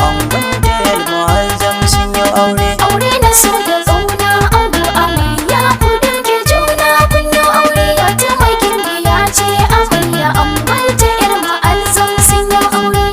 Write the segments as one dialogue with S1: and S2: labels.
S1: angon da Al-Mu'azzam sun yi aure.
S2: Aure na so da ƙauna, ango amarya ku danke juna kun yi aure. Mataimakin biya ce amarya, angon da Al-Mu'azzam sun yi aure.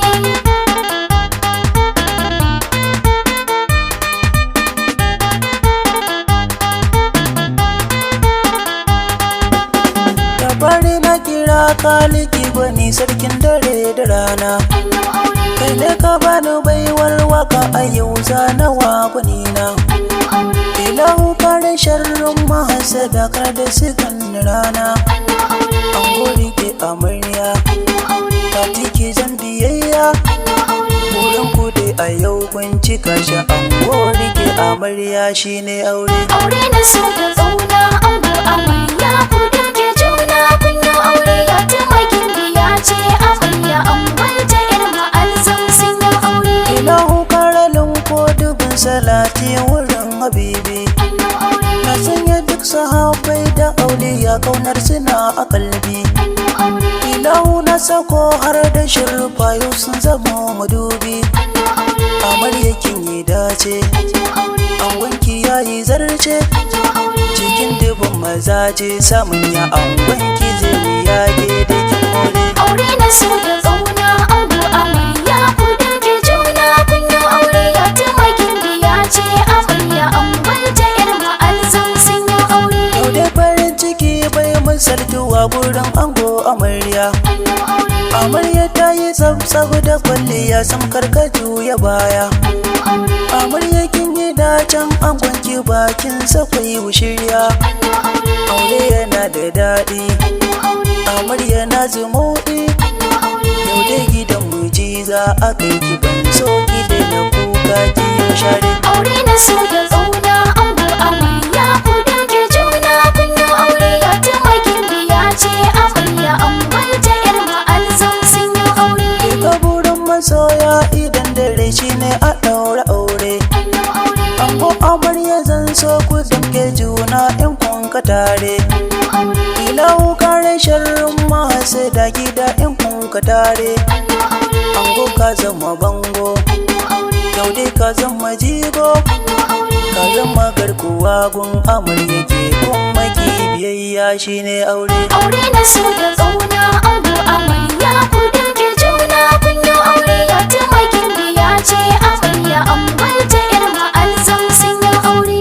S1: Da fari na kira kaliki gwani sarkin dare da rana.
S2: An yi aure,
S1: Kai ne ka bani baiwar waka a yau zanawa gwanina.
S2: an yi aure,
S1: Ilahu kare sharrin mahasada kar da su kan rana.
S2: an yi aure,
S1: An gori ke amarya,
S2: an yi aure,
S1: ta tike zan biyayya.
S2: an yi aure.
S1: Wurin ku dai a yau kun cika shi, an gori ke amarya shine aure.
S2: Aure na so da ƙauna, ango amarya ku danke juna kun yi aure. Mataimakin biya ce amarya, angon da Al-Mu'azzam sun yi aure.
S1: Ilahu karalin ko dubin salati wurin habibi.
S2: An yi aure,
S1: Na sanya duk sahabbai da auliya kaunar suna a kalbi.
S2: an yi aure,
S1: Ilahu na sako har da shirfayu sun zama madubi.
S2: an yi aure,
S1: Amarya kin yi dace,
S2: an yi aure,
S1: angonki yayi zarce.
S2: an yi aure.
S1: Cikin dubin mazaje samun ya angonki zai wuya da kin more.
S2: Aure na so da ƙauna, ango amarya ku danke juna kun yi aure. Mataimakin biya ce amarya, angon da Al-Mu'azzam sun yi aure.
S1: Yau dai farin ciki bai misaltuwa gurin ango amarya.
S2: An yi aure,
S1: Amarya ta yi tsab da kwalliya sam karkatu ya baya.
S2: an yi aure,
S1: Amarya kin yi dacen angonki bakin sakwai shirya.
S2: an yi aure,
S1: Aure yana da daɗi,
S2: an yi aure,
S1: amarya na zumuɗi.
S2: an yi aure.
S1: Yau dai gidan miji za a kai ki ban so ki da na kuka ki yau share.
S2: Aure na so da ƙauna, ango amarya ku danke juna kun yi aure. Mataimakin biya ce amarya, angon da Al-Mu'azzam sun yi aure.
S1: Ka burin masoya idan dare shine a ɗaura aure.
S2: An yi aure,
S1: Ango amarya zan so ku damke juna in kun ka tare.
S2: an yi aure,
S1: Ilahu kare sharrin mahasada gida in kun ka tare.
S2: an yi aure,
S1: Ango ka zama bango,
S2: an yi aure,
S1: yau dai ka zama jigo.
S2: an yi aure.
S1: Ka zama garkuwa gun amarya ke kuma ki biyayya shine aure.
S2: Aure na so da ƙauna, ango amarya ku danke juna kun yi aure. Mataimakin biya ce amarya, angon da Al-Mu'azzam sun yi aure.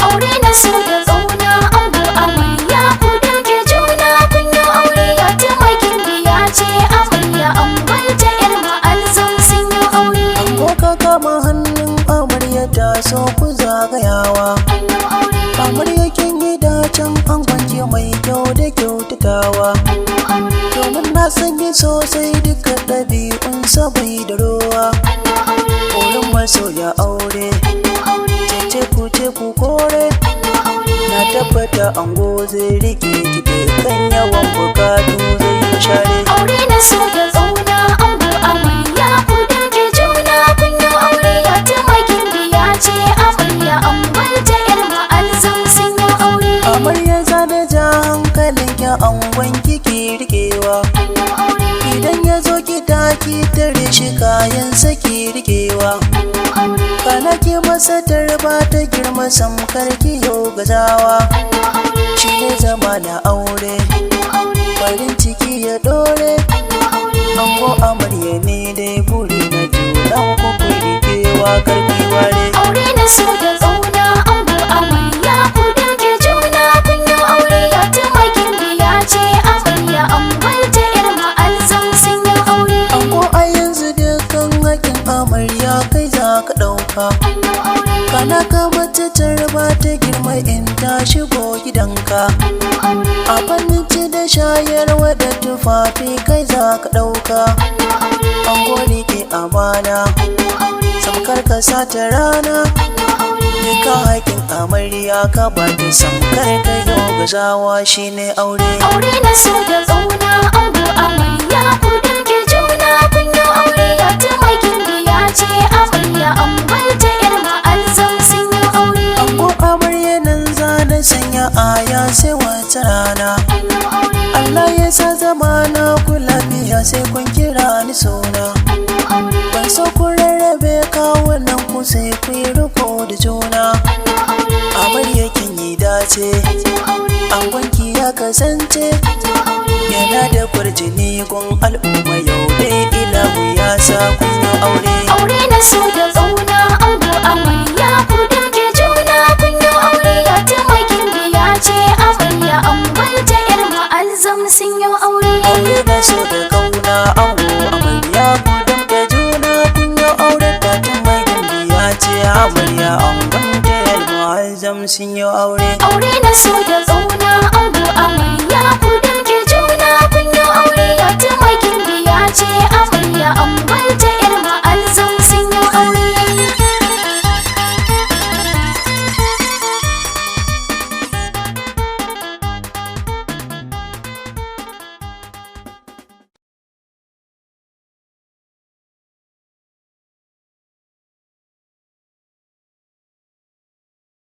S2: Aure na so da ƙauna, ango amarya ku danke juna kun yi aure. Mataimakin biya ce amarya, angon da Al-Mu'azzam sun yi aure.
S1: Ango ka kama hannun amarya ta so ku zagayawa.
S2: An yi aure,
S1: Amarya kin yi dacen angonki mai kyau da kyautatawa.
S2: an yi aure,
S1: Domin na sanya sosai duka ɗabi'un sabai da rowa.
S2: an yi aure,
S1: Wurin masoya aure,
S2: an yi aure,
S1: ce ku kore.
S2: an yi aure.
S1: Na tabbata ango zai rike ki kan yawan bukatu zai yi share.
S2: Aure na so da ƙauna, ango amarya ku danke juna kun yi aure. Mataimakin biya ce amarya, angon da Al-Mu'azzam sun yi aure.
S1: Amarya zana ja hankalin ki angon kiki rikewa.
S2: An yi aure,
S1: Idan ya zo ki taki tare shi kayan saki rikewa.
S2: an yi aure,
S1: Kana ki masa tarba ta girma samkar ki yau gazawa.
S2: an yi aure,
S1: Shi ne zama na aure,
S2: an yi aure,
S1: farin ciki ya dore.
S2: an yi aure.
S1: Ango amarya ne dai buri na junan ku ku rikewa karki ware.
S2: Aure na so da ƙauna, ango amarya ku danke juna kun yi aure. Mataimakin biya ce amarya, angon da Al-Mu'azzam sun yi aure.
S1: Ango a yanzu dukkan hakin amarya kai za ka ɗauka.
S2: An yi aure,
S1: Kana ka mace tarba ta girma in ta shigo gidanka.
S2: an yi aure,
S1: A fannin ci da shayarwa da tufafi kai za ka ɗauka.
S2: an yi aure,
S1: Ango ke amana,
S2: an yi aure,
S1: samkar ka sata rana.
S2: an yi aure.
S1: Duka haƙin amarya ka ba ta samkar ka yau gazawa shine aure.
S2: Aure na so da ƙauna ango amarya ku damke juna kun yi aure ya taimakin biya ce amarya an barta yar ma'alzam sun yi aure.
S1: Ango amarya nan za na sanya aya sai wata rana.
S2: An yi aure.
S1: Allah ya sa zama na kula biya sai kun kira ni suna.
S2: An yi aure.
S1: Ban so ku rarrabe kawunan ku sai ku yi riko da juna.
S2: An yi aure.
S1: Amarya kin yi dace.
S2: An yi aure.
S1: Angonki ya kasance
S2: An yi aure.
S1: yana da kwarjini gun al'umma yau dai ilahu ya sa kun yi aure.
S2: Aure na so da ƙauna ango amarya ku damke juna kun yi aure ya taimakin biya ce amarya an barta yar ma'alzam sun yi aure.
S1: Aure na so da kauna ango amarya ku damke juna kun yi aure da tun mai gimbiya ce amarya angon da almu'azzam sun yi aure.
S2: Aure na so da ƙauna ango amarya ku damke juna kun yi aure ya taimakin biya ce amarya an barta